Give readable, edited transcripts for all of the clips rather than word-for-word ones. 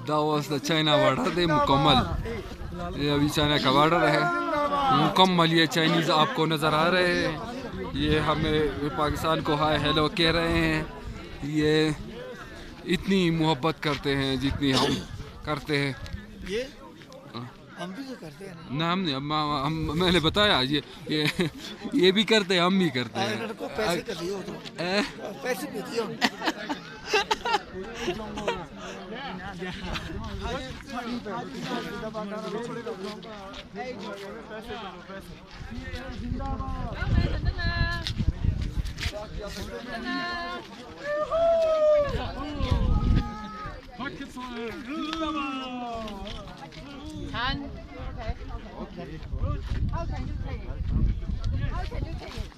That was the China border थे मुकम्मल। ये अभी चाइना का बॉर्डर है मुकम्मल। ये चाइनीज़ आपको नज़र आ रहे हैं। ये हमें पाकिस्तान को हाय हेलो कह रहे हैं। ये इतनी मोहब्बत करते हैं जितनी हम करते हैं। ये हम भी तो करते हैं ना हम मैंने बताया ये भी करते हैं, हम भी करते हैं। पैसे कर दियो तो पैसे भी दियो। Can okay. How can you take it? How can you take it?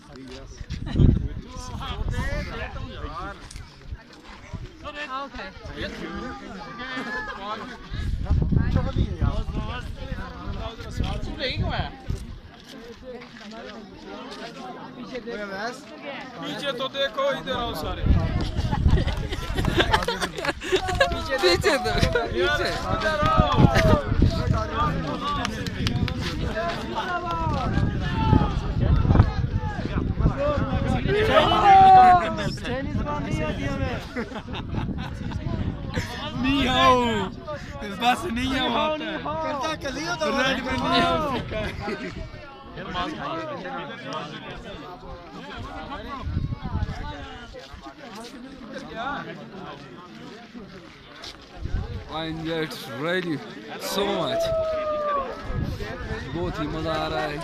Okay. पीछे तो देखो, इधर आओ सारे। पीछे तो पीछे इधर आओ। नहीं आओ, इस बात से नहीं आओ होता है। करता कर लियो तो रेड में नहीं आओ। I enjoyed really so much। बहुत ही मज़ा आ रहा है।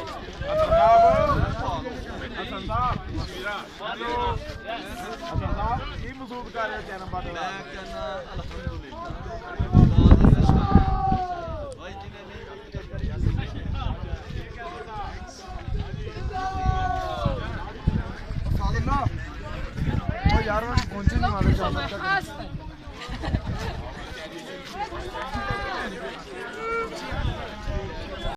यार मैं पहुंचे नहीं वाले।